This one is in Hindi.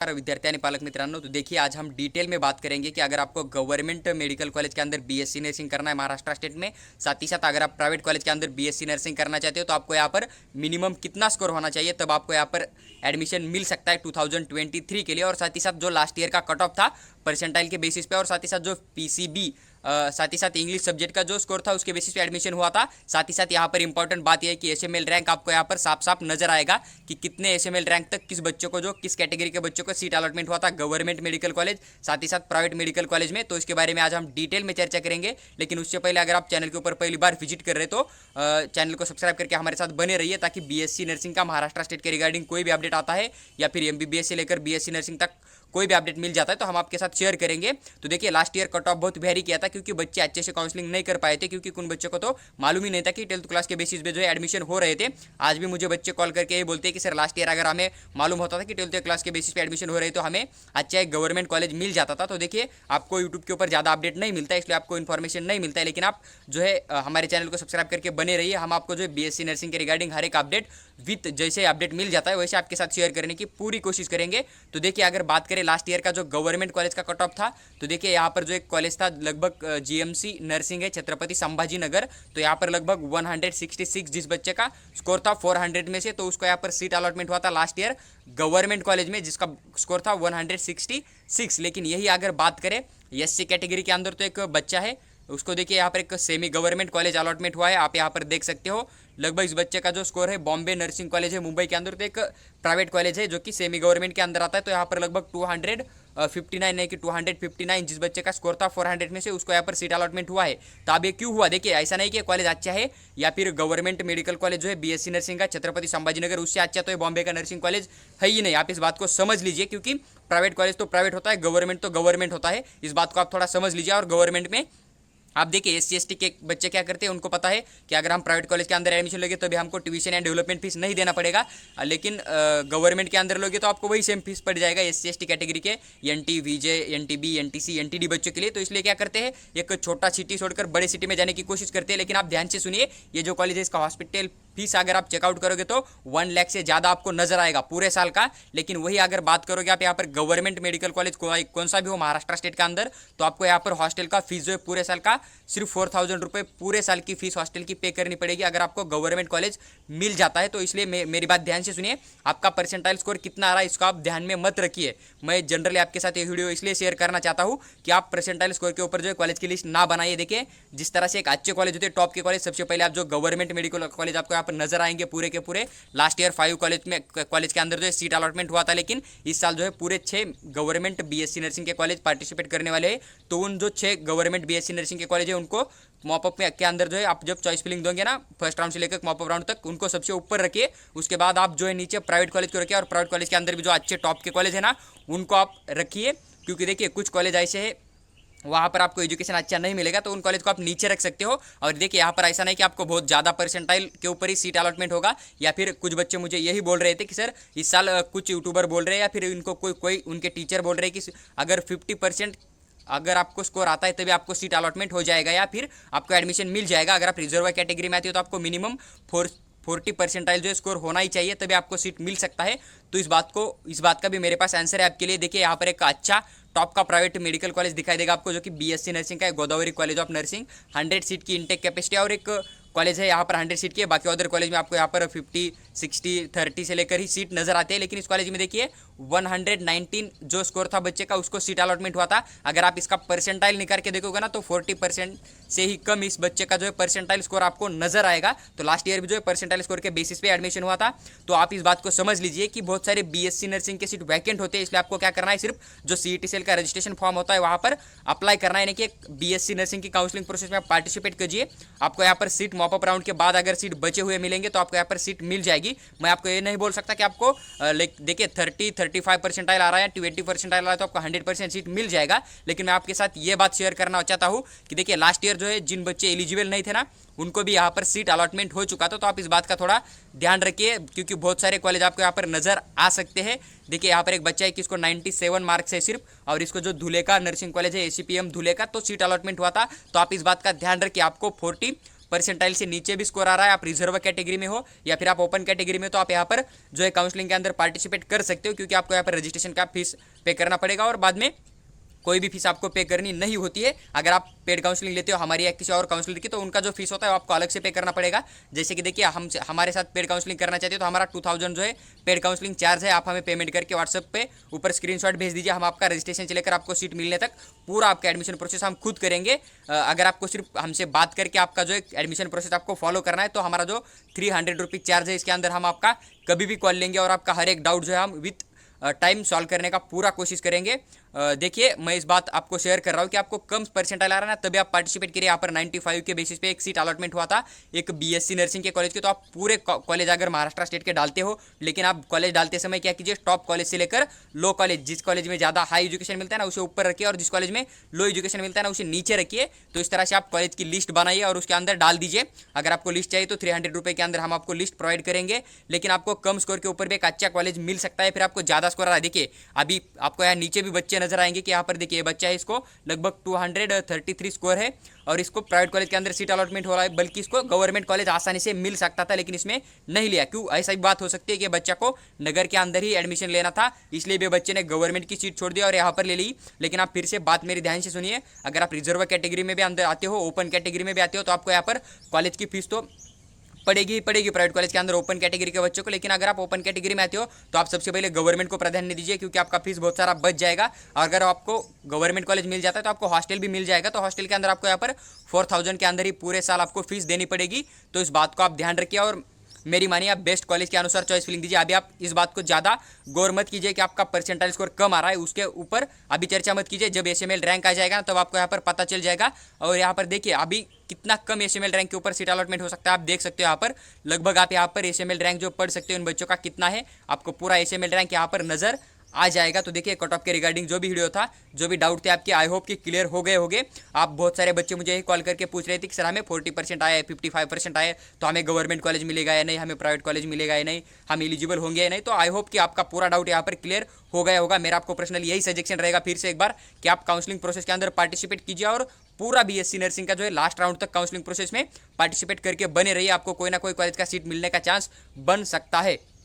विद्यार्थी आणि पालक मित्रांनो, तो देखिए आज हम डिटेल में बात करेंगे कि अगर आपको गवर्नमेंट मेडिकल कॉलेज के अंदर बीएससी नर्सिंग करना है महाराष्ट्र स्टेट में, साथ ही साथ अगर आप प्राइवेट कॉलेज के अंदर बीएससी नर्सिंग करना चाहते हो तो आपको यहाँ पर मिनिमम कितना स्कोर होना चाहिए, तब आपको यहाँ पर एडमिशन मिल सकता है 2023 के लिए। और साथ ही साथ जो लास्ट ईयर का कट ऑफ था परसेंटाइल के बेसिस पे, और साथ ही साथ जो पीसीबी साथ ही साथ इंग्लिश सब्जेक्ट का जो स्कोर था उसके बेसिस पे एडमिशन हुआ था। साथ ही साथ यहाँ पर इंपॉर्टेंट बात यह है कि एसएमएल रैंक आपको यहाँ पर साफ साफ नजर आएगा कि कितने एसएमएल रैंक तक किस बच्चों को, जो किस कैटेगरी के बच्चों को सीट अलॉटमेंट हुआ था गवर्नमेंट मेडिकल कॉलेज साथ ही साथ प्राइवेट मेडिकल कॉलेज में। तो इसके बारे में आज हम डिटेल में चर्चा करेंगे। लेकिन उससे पहले अगर आप चैनल के ऊपर पहली बार विजिट कर रहे तो चैनल को सब्सक्राइब करके हमारे साथ बने रहिए, ताकि बीएससी नर्सिंग का महाराष्ट्र स्टेट के रिगार्डिंग कोई भी अपडेट आता है या फिर एमबीबीएस से लेकर बीएससी नर्सिंग तक कोई भी अपडेट मिल जाता है तो हम आपके साथ शेयर करेंगे। तो देखिए लास्ट ईयर कट ऑफ बहुत वेरी किया था, क्योंकि बच्चे अच्छे से काउंसलिंग नहीं कर पाए थे, क्योंकि उन बच्चों को तो मालूम ही नहीं था कि 12th क्लास के बेसिस पे जो है एडमिशन हो रहे थे। आज भी मुझे बच्चे कॉल करके ये बोलते हैं कि सर लास्ट ईयर अगर हमें मालूम होता था कि 12th क्लास के बेसिस पे एडमिशन हो रहे तो हमें अच्छा एक गवर्नमेंट कॉलेज मिल जाता था। तो देखिए आपको यूट्यूब के ऊपर ज़्यादा अपडेट नहीं मिलता है, इसलिए आपको इन्फॉर्मेशन नहीं मिलता है, लेकिन आप जो है हमारे चैनल को सब्सक्राइब करके बने रहिए। हम आपको जो है बीएससी नर्सिंग के रिगार्डिंग हर एक अपडेट विथ जैसे अपडेट मिल जाता है वैसे आपके साथ शेयर करने की पूरी कोशिश करेंगे। तो देखिए अगर बात करें लास्ट ईयर का जो गवर्नमेंट कॉलेज का कट ऑफ था, तो देखिए यहाँ पर जो एक कॉलेज था लगभग जीएमसी नर्सिंग है छत्रपति संभाजी नगर, तो यहाँ पर लगभग 166 जिस बच्चे का स्कोर था 400 में से, तो उसको यहाँ पर सीट अलॉटमेंट हुआ था लास्ट ईयर गवर्नमेंट कॉलेज में जिसका स्कोर था 166। लेकिन यही अगर बात करें एससी कैटेगरी के अंदर तो एक बच्चा है, उसको देखिए यहाँ पर एक सेमी गवर्नमेंट कॉलेज अलॉटमेंट हुआ है, आप यहाँ पर देख सकते हो। लगभग इस बच्चे का जो स्कोर है बॉम्बे नर्सिंग कॉलेज है मुंबई के अंदर, तो एक प्राइवेट कॉलेज है जो कि सेमी गवर्नमेंट के अंदर आता है। तो यहाँ पर लगभग 259 नहीं कि 259 जिस बच्चे का स्कोर था 400 में से, उसको यहाँ पर सीट अलॉटमेंट हुआ है। तो अब ये क्यों हुआ, देखिए ऐसा नहीं कि कॉलेज अच्छा है या फिर गवर्नमेंट मेडिकल कॉलेज जो है बीएससी नर्सिंग का छत्रपति संभाजी नगर उससे अच्छा तो ये बॉम्बे का नर्सिंग कॉलेज है ही नहीं। आप इस बात को समझ लीजिए, क्योंकि प्राइवेट कॉलेज तो प्राइवेट होता है, गवर्नमेंट तो गवर्नमेंट होता है। इस बात को आप थोड़ा समझ लीजिए। और गवर्नमेंट में आप देखिए एससी एसटी के बच्चे क्या करते हैं, उनको पता है कि अगर हम प्राइवेट कॉलेज के अंदर एडमिशन लोगे तो भी हमको ट्यूशन एंड डेवलपमेंट फीस नहीं देना पड़ेगा, लेकिन गवर्नमेंट के अंदर लोगे तो आपको वही सेम फीस पड़ जाएगा एससी एसटी कैटेगरी के एनटी वीजे एनटीबी एनटीसी एनटीडी बच्चों के लिए। तो इसलिए क्या करते हैं, एक छोटा सिटी छोड़कर बड़े सिटी में जाने की कोशिश करते हैं। लेकिन आप ध्यान से सुनिए, ये जो कॉलेज है इसका हॉस्पिटल फीस अगर आप चेकआउट करोगे तो 1 लाख से ज़्यादा आपको नजर आएगा पूरे साल का। लेकिन वही अगर बात करोगे आप यहाँ पर गवर्नमेंट मेडिकल कॉलेज कौन सा भी हो महाराष्ट्र स्टेट के अंदर, तो आपको यहाँ पर हॉस्टल का फीस जो है पूरे साल का सिर्फ 4000 रुपये पूरे साल की फीस हॉस्टल की पे करनी पड़ेगी अगर आपको गवर्नमेंट कॉलेज मिल जाता है। तो इसलिए मेरी बात ध्यान से सुनिए, आपका परसेंटाइल स्कोर कितना आ रहा है इसको आप ध्यान में मत रखिए। मैं जनरली आपके साथ ये वीडियो इसलिए शेयर करना चाहता हूँ कि आप परसेंटाइल स्कोर के ऊपर जो है कॉलेज की लिस्ट ना बनाइए। देखिए जिस तरह से एक अच्छे कॉलेज होते हैं टॉप के कॉलेज, सबसे पहले आप जो गवर्नमेंट मेडिकल कॉलेज आपको यहाँ पर नजर आएंगे पूरे के पूरे। लास्ट ईयर 5 कॉलेज के अंदर जो है सीट अलॉटमेंट हुआ था, लेकिन इस साल जो है पूरे 6 गवर्नमेंट बीएससी नर्सिंग के कॉलेज पार्टिसिपेट करने वाले हैं। तो उन जो 6 गवर्नमेंट बीएससी नर्सिंग के कॉलेज है उनको मॉपअप में के अंदर जो है आप जब चॉइस फिलिंग दोगे ना फर्स्ट राउंड से लेकर मॉपअप राउंड तक, उनको सबसे ऊपर रखिए। उसके बाद आप जो है नीचे प्राइवेट कॉलेज को रखिए, और प्राइवेट कॉलेज के अंदर भी जो अच्छे टॉप के कॉलेज है ना उनको आप रखिए, क्योंकि देखिए कुछ कॉलेज ऐसे है वहाँ पर आपको एजुकेशन अच्छा नहीं मिलेगा, तो उन कॉलेज को आप नीचे रख सकते हो। और देखिए यहाँ पर ऐसा नहीं कि आपको बहुत ज़्यादा परसेंटाइल के ऊपर ही सीट अलॉटमेंट होगा, या फिर कुछ बच्चे मुझे यही बोल रहे थे कि सर इस साल कुछ यूट्यूबर बोल रहे हैं या फिर इनको कोई उनके टीचर बोल रहे हैं कि अगर 50% अगर आपको स्कोर आता है तभी आपको सीट अलॉटमेंट हो जाएगा या फिर आपको एडमिशन मिल जाएगा। अगर आप रिजर्व कैटेगरी में आते हो तो आपको मिनिमम 40 परसेंटाइल जो स्कोर होना ही चाहिए तभी आपको सीट मिल सकता है। तो इस बात का भी मेरे पास आंसर है आपके लिए। देखिए यहाँ पर एक अच्छा टॉप का प्राइवेट मेडिकल कॉलेज दिखाई देगा आपको, जो कि बीएससी नर्सिंग का है, Godavari college of nursing. 100 seat की इंटेक कैपेसिटी और एक कॉलेज है यहाँ पर 100 सीट की है। बाकी अदर कॉलेज में आपको यहाँ पर 50, 60, 30 से लेकर ही सीट नजर आते हैं, लेकिन इस कॉलेज में देखिए 119 जो स्कोर था बच्चे का उसको सीट अलॉटमेंट हुआ था। अगर आप इसका परसेंटाइल निकाल के देखोगे ना तो 40% से ही कम इस बच्चे का जो है परसेंटाइल स्कोर आपको नजर आएगा। तो लास्ट ईयर भी जो है परसेंटाइल स्कोर के बेसिस पे एडमिशन हुआ था। तो आप इस बात को समझ लीजिए कि बहुत सारे बीएससी नर्सिंग के सीट वैकेंट होते हैं, इसलिए आपको क्या करना है, सिर्फ जो सीईटी सेल का रजिस्ट्रेशन फॉर्म होता है वहाँ पर अप्लाई करना है, यानी कि बीएससी नर्सिंग की काउंसलिंग प्रोसेस में आप पार्टिसिपेट कीजिए। आपको यहाँ पर सीट मॉपअप राउंड के बाद अगर सीट बचे हुए मिलेंगे तो आपको यहाँ पर सीट मिल जाएगी। मैं आपको ये नहीं बोल सकता कि आपको देखिए 30-35 परसेंटाइल आ रहा है या 20 परसेंटाइल आ रहा है तो आपको 100% सीट मिल जाएगा। लेकिन मैं आपके साथ ये बात शेयर करना चाहता हूँ कि देखिए लास्ट ईयर जो है जिन बच्चे एलिजिबल नहीं थे ना उनको भी यहाँ पर सीट अलॉटमेंट हो चुका था। तो आप इस बात का थोड़ा ध्यान रखिए, क्योंकि बहुत सारे कॉलेज आपको यहाँ पर नजर आ सकते हैं। देखिए यहाँ पर एक बच्चा है कि इसको 97 मार्क्स है सिर्फ, और इसको जो धुले का नर्सिंग कॉलेज है एसीपीएम धुले का तो सीट अलॉटमेंट हुआ था। तो आप इस बात का ध्यान रखिए, आपको परसेंटाइल से नीचे भी स्कोर आ रहा है, आप रिजर्व कैटेगरी में हो या फिर आप ओपन कैटेगरी में, तो आप यहाँ पर जो है काउंसलिंग के अंदर पार्टिसिपेट कर सकते हो, क्योंकि आपको यहाँ पर रजिस्ट्रेशन का फीस पे करना पड़ेगा और बाद में कोई भी फीस आपको पे करनी नहीं होती है। अगर आप पेड काउंसलिंग लेते हो हमारी या किसी और काउंसलर की, तो उनका जो फीस होता है वो आपको अलग से पे करना पड़ेगा। जैसे कि देखिए, हम हमारे साथ पेड काउंसलिंग करना चाहते हो तो हमारा 2000 जो है पेड काउंसलिंग चार्ज है। आप हमें पेमेंट करके व्हाट्सएप पे ऊपर स्क्रीनशॉट भेज दीजिए, हम आपका रजिस्ट्रेशन से लेकर आपको सीट मिलने तक पूरा आपका एडमिशन प्रोसेस हम खुद करेंगे। अगर आपको सिर्फ हमसे बात करके आपका जो एडमिशन प्रोसेस आपको फॉलो करना है, तो हमारा जो 300 रुपीज़ चार्ज है, इसके अंदर हम आपका कभी भी कॉल लेंगे और आपका हर एक डाउट जो है हम विथ टाइम सॉल्व करने का पूरा कोशिश करेंगे। देखिए, मैं इस बात आपको शेयर कर रहा हूँ कि आपको कम परसेंटाइल आ रहा है ना, तभी आप पार्टिसिपेट करिए। यहाँ पर 95 के बेसिस पे एक सीट अलॉटमेंट हुआ था एक बीएससी नर्सिंग के कॉलेज के। तो आप पूरे कॉलेज अगर महाराष्ट्र स्टेट के डालते हो, लेकिन आप कॉलेज डालते समय क्या कीजिए, टॉप कॉलेज से लेकर लो कॉलेज, जिस कॉलेज में ज़्यादा हाई एजुकेशन मिलता है ना उसे ऊपर रखिए, और जिस कॉलेज में लो एजुकेशन मिलता है ना उसे नीचे रखिए। तो इस तरह से आप कॉलेज की लिस्ट बनाइए और उसके अंदर डाल दीजिए। अगर आपको लिस्ट चाहिए तो 300 रुपये के अंदर हम आपको लिस्ट प्रोवाइड करेंगे, लेकिन आपको कम स्कोर के ऊपर भी एक अच्छा कॉलेज मिल सकता है। फिर आपको ज़्यादा स्कोर आ रहा है, देखिए अभी आपको यहाँ नीचे भी बच्चे नजर आएंगे कि यहाँ पर देखिए बच्चा है, इसको लगभग 233 स्कोर है और इसको प्राइवेट कॉलेज के अंदर सीट अलॉटमेंट हो रहा है, बल्कि इसको गवर्नमेंट कॉलेज आसानी से मिल सकता था, लेकिन इसमें नहीं लिया। क्यों? ऐसा भी बात हो सकती है कि बच्चा को नगर के अंदर ही एडमिशन लेना था, इसलिए भी बच्चे ने गवर्नमेंट की सीट छोड़ दी और यहाँ पर ले ली। लेकिन आप फिर से बात मेरी ध्यान से सुनिए, अगर आप रिजर्व कैटेगरी में भी अंदर आते हो, ओपन कैटेगरी में भी आते हो, तो आपको यहाँ पर कॉलेज की फीस तो पड़ेगी ही पड़ेगी प्राइवेट कॉलेज के अंदर ओपन कैटेगरी के बच्चों को। लेकिन अगर आप ओपन कैटेगरी में आते हो तो आप सबसे पहले गवर्नमेंट को प्राधान्य दीजिए, क्योंकि आपका फीस बहुत सारा बच जाएगा। और अगर आपको गवर्नमेंट कॉलेज मिल जाता है तो आपको हॉस्टल भी मिल जाएगा, तो हॉस्टल के अंदर आपको यहाँ पर 4000 के अंदर ही पूरे साल आपको फीस देनी पड़ेगी। तो इस बात को आप ध्यान रखिए और मेरी मानिए, आप बेस्ट कॉलेज के अनुसार चॉइस फिलिंग दीजिए। अभी आप इस बात को ज़्यादा गौर मत कीजिए कि आपका परसेंटाइल स्कोर कम आ रहा है, उसके ऊपर अभी चर्चा मत कीजिए। जब एसएमएल रैंक आ जाएगा ना तब आपको यहाँ पर पता चल जाएगा। और यहाँ पर देखिए अभी कितना कम एसएमएल रैंक के ऊपर सीट अलॉटमेंट हो सकता है, आप देख सकते हो। यहाँ पर लगभग आप यहाँ पर एसएमएल रैंक जो पढ़ सकते हो उन बच्चों का कितना है, आपको पूरा एसएमएल रैंक यहाँ पर नजर आ जाएगा। तो देखिए, कट ऑफ के रिगार्डिंग जो भी वीडियो था, जो भी डाउट थे आपके, आई होप कि क्लियर हो गए होंगे। आप बहुत सारे बच्चे मुझे ही कॉल करके पूछ रहे थे कि सर हमें 40% आए, 55% आए, तो हमें गवर्नमेंट कॉलेज मिलेगा या नहीं, हमें प्राइवेट कॉलेज मिलेगा या नहीं, हम एलिजिबल होंगे या नहीं। तो आई होप कि आपका पूरा डाउट यहाँ पर क्लियर हो गया होगा। मेरा आपको पर्सनली यही सजेशन रहेगा फिर से एक बार कि आप काउंसलिंग प्रोसेस के अंदर पार्टिसिपेट कीजिए और पूरा बीएससी नर्सिंग का जो है लास्ट राउंड तक काउंसलिंग प्रोसेस में पार्टिसिपेट करके बने रहिए। आपको कोई ना कोई कॉलेज का सीट मिलने का चांस बन सकता है।